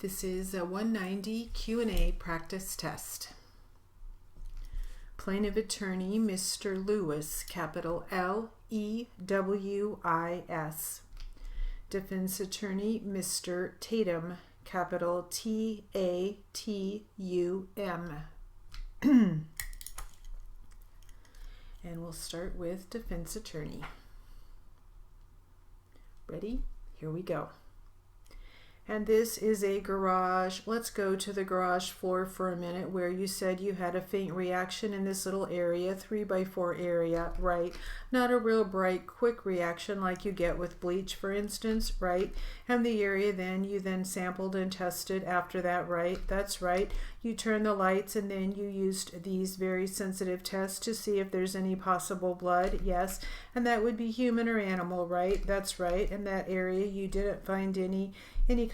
This is a 190 Q&A practice test. Plaintiff attorney, Mr. Lewis, capital L-E-W-I-S. Defense attorney, Mr. Tatum, capital T-A-T-U-M. And we'll start with defense attorney. Ready? Here we go. And this is a garage. Let's go to the garage floor for a minute where you said you had a faint reaction in this little area, 3x4 area, right? Not a real bright, quick reaction like you get with bleach, for instance, right? And the area you then sampled and tested after that, right? That's right. You turned the lights and then you used these very sensitive tests to see if there's any possible blood, yes. And that would be human or animal, right? That's right. In that area you didn't find any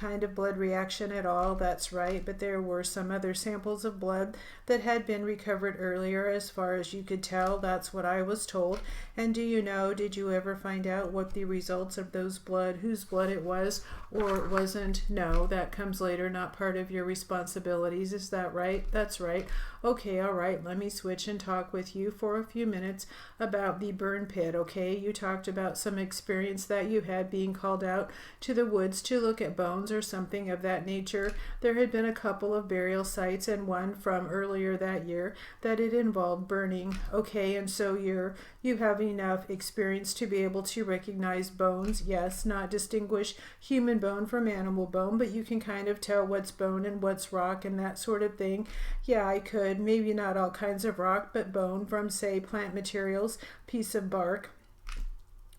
kind of blood reaction at all, that's right, but there were some other samples of blood that had been recovered earlier as far as you could tell. That's what I was told. And do you know, did you ever find out what the results of those blood, whose blood it was or wasn't? No, that comes later, not part of your responsibilities. Is that right? That's right. Okay, all right, let me switch and talk with you for a few minutes about the burn pit, okay? You talked about some experience that you had being called out to the woods to look at bones or something of that nature. There had been a couple of burial sites and one from earlier that year that it involved burning, okay? And so you have enough experience to be able to recognize bones, yes, not distinguish human bone from animal bone, but you can kind of tell what's bone and what's rock and that sort of thing. Yeah, I could. Maybe not all kinds of rock, but bone from, say, plant materials, piece of bark.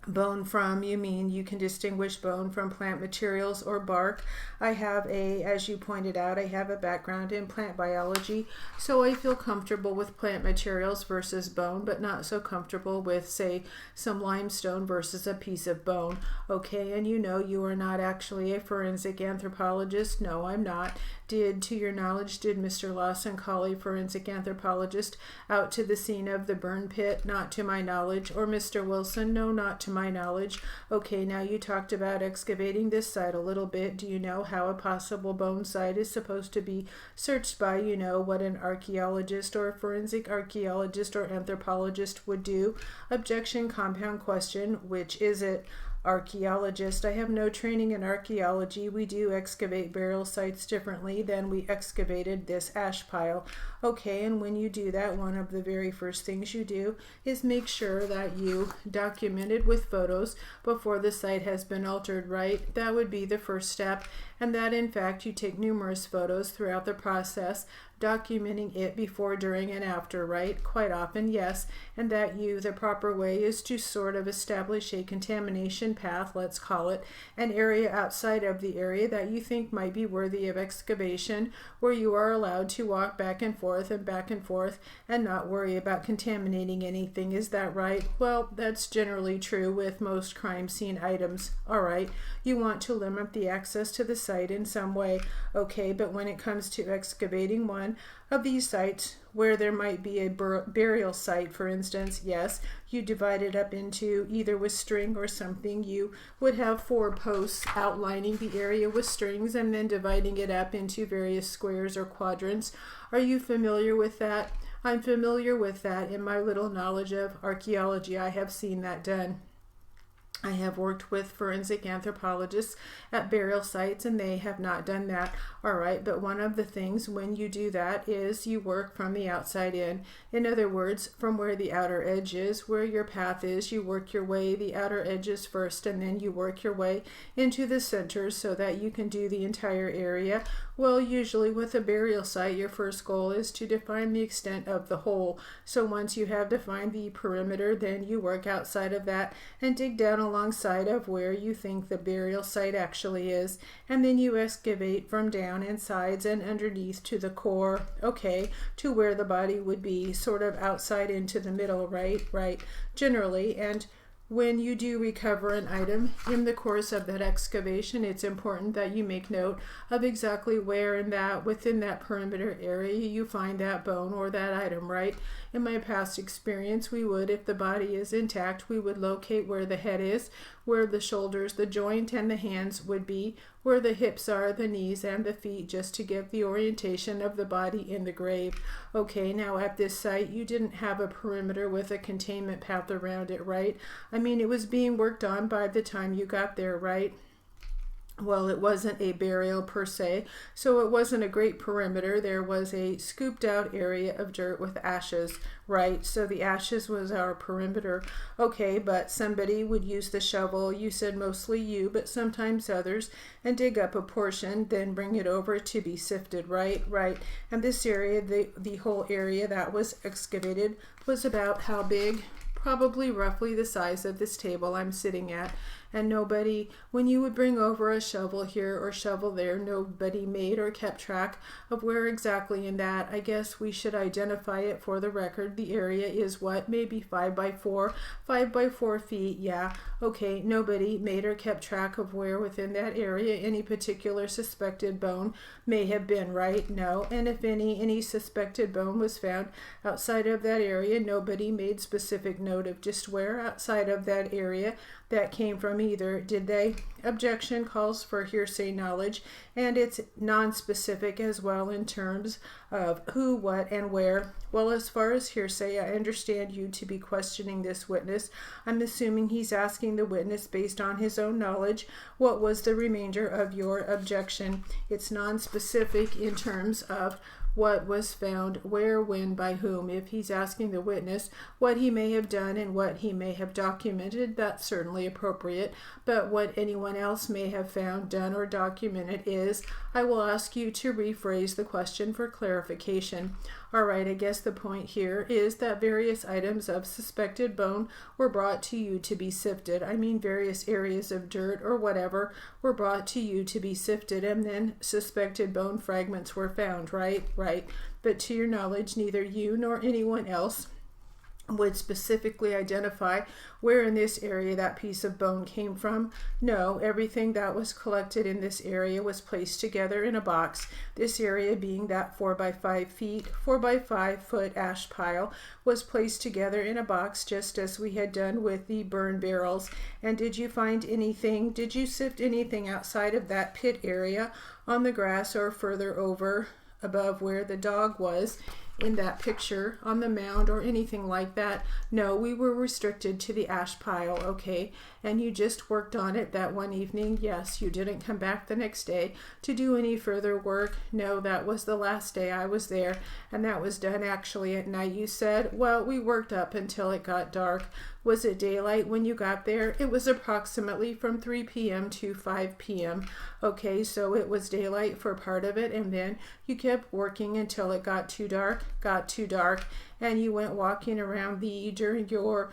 Bone from, you mean you can distinguish bone from plant materials or bark. I have as you pointed out, I have a background in plant biology, so I feel comfortable with plant materials versus bone, but not so comfortable with, say, some limestone versus a piece of bone. Okay, and you know you are not actually a forensic anthropologist. No, I'm not. To your knowledge, did Mr. Lawson call a forensic anthropologist out to the scene of the burn pit? Not to my knowledge. Or Mr. Wilson? No, not to my knowledge. Okay, now you talked about excavating this site a little bit. Do you know how a possible bone site is supposed to be searched by? You know what an archaeologist or a forensic archaeologist or anthropologist would do? Objection, compound question. Which is it? Archaeologist. I have no training in archaeology. We do excavate burial sites differently than we excavated this ash pile. Okay, and when you do that, one of the very first things you do is make sure that you document it with photos before the site has been altered, right? That would be the first step, and that in fact you take numerous photos throughout the process, documenting it before, during, and after, right? Quite often, yes. And that the proper way is to sort of establish a contamination path, let's call it, an area outside of the area that you think might be worthy of excavation, where you are allowed to walk back and forth and not worry about contaminating anything. Is that right? Well, that's generally true with most crime scene items. All right, you want to limit the access to the site in some way. Okay, but when it comes to excavating one of these sites where there might be a burial site, for instance, yes, you divide it up into either with string or something. You would have 4 posts outlining the area with strings and then dividing it up into various squares or quadrants. Are you familiar with that? I'm familiar with that. In my little knowledge of archaeology, I have seen that done. I have worked with forensic anthropologists at burial sites and they have not done that. All right, but one of the things when you do that is you work from the outside in. In other words, from where the outer edge is, where your path is, you work your way the outer edges first and then you work your way into the center so that you can do the entire area. Well, usually with a burial site, your first goal is to define the extent of the hole. So once you have defined the perimeter, then you work outside of that and dig down alongside of where you think the burial site actually is, and then you excavate from down and sides and underneath to the core, okay, to where the body would be, sort of outside into the middle, right, generally. And when you do recover an item in the course of that excavation, it's important that you make note of exactly where in that, within that perimeter area, you find that bone or that item, right? In my past experience, we would, if the body is intact, we would locate where the head is. where the shoulders, the joint, and the hands would be, where the hips are, the knees, and the feet, just to give the orientation of the body in the grave. Okay, now at this site, you didn't have a perimeter with a containment path around it, right? I mean, it was being worked on by the time you got there, right? Well, it wasn't a burial per se, so it wasn't a great perimeter. There was a scooped out area of dirt with ashes, right? So the ashes was our perimeter. Okay, but somebody would use the shovel. You said mostly you, but sometimes others, and dig up a portion, then bring it over to be sifted, right? Right. And this area, the whole area that was excavated, was about how big? Probably roughly the size of this table I'm sitting at. And nobody, when you would bring over a shovel here or shovel there, nobody made or kept track of where exactly in that. I guess we should identify it for the record. The area is what? Maybe 5 by 4, 5 by 4 feet. Yeah, okay, nobody made or kept track of where within that area any particular suspected bone may have been, right? No. And if any suspected bone was found outside of that area, nobody made specific note of just where outside of that area that came from either, did they? Objection calls for hearsay knowledge, and it's non-specific as well in terms of who, what, and where. Well, as far as hearsay, I understand you to be questioning this witness. I'm assuming he's asking the witness based on his own knowledge. What was the remainder of your objection? It's non-specific in terms of what was found, where, when, by whom. If he's asking the witness what he may have done and what he may have documented, that's certainly appropriate. But what anyone else may have found, done, or documented is, I will ask you to rephrase the question for clarification. All right, I guess the point here is that various items of suspected bone were brought to you to be sifted. I mean, various areas of dirt or whatever were brought to you to be sifted, and then suspected bone fragments were found, right? Right. But to your knowledge, neither you nor anyone else would specifically identify where in this area that piece of bone came from. No, everything that was collected in this area was placed together in a box. This area being that 4 by 5 feet, 4 by 5 foot ash pile was placed together in a box just as we had done with the burn barrels. And did you find anything, did you sift anything outside of that pit area on the grass or further over above where the dog was in that picture on the mound or anything like that? No, we were restricted to the ash pile. Okay, and you just worked on it that one evening? Yes. You didn't come back the next day to do any further work? No, that was the last day I was there, and that was done actually at night. You said, well, we worked up until it got dark. Was it daylight when you got there? It was approximately from 3 p.m. to 5 p.m. Okay, so it was daylight for part of it, and then you kept working until it got too dark, and you went walking around during your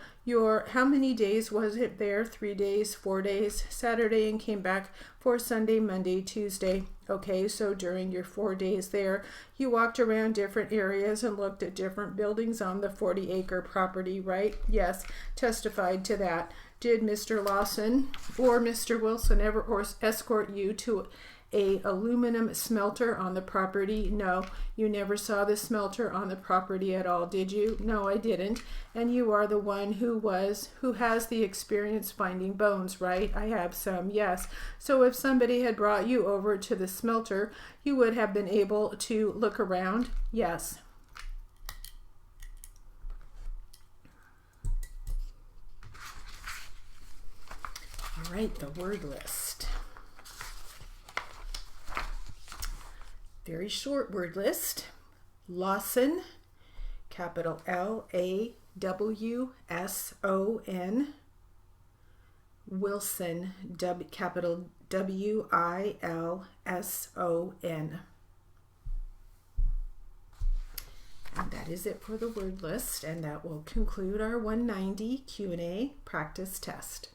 how many days was it there? 3 days, 4 days, Saturday, and came back for Sunday, Monday, Tuesday. Okay, so during your 4 days there, you walked around different areas and looked at different buildings on the 40-acre property, right? Yes, testified to that. Did Mr. Lawson or Mr. Wilson ever escort you to a aluminum smelter on the property? No, you never saw the smelter on the property at all, did you? No, I didn't. And you are the one who has the experience finding bones, right? I have some, yes. So if somebody had brought you over to the smelter, you would have been able to look around? Yes. All right, the word list. Very short word list. Lawson, capital Lawson. Wilson, capital Wilson. And that is it for the word list, and that will conclude our 190 Q&A practice test.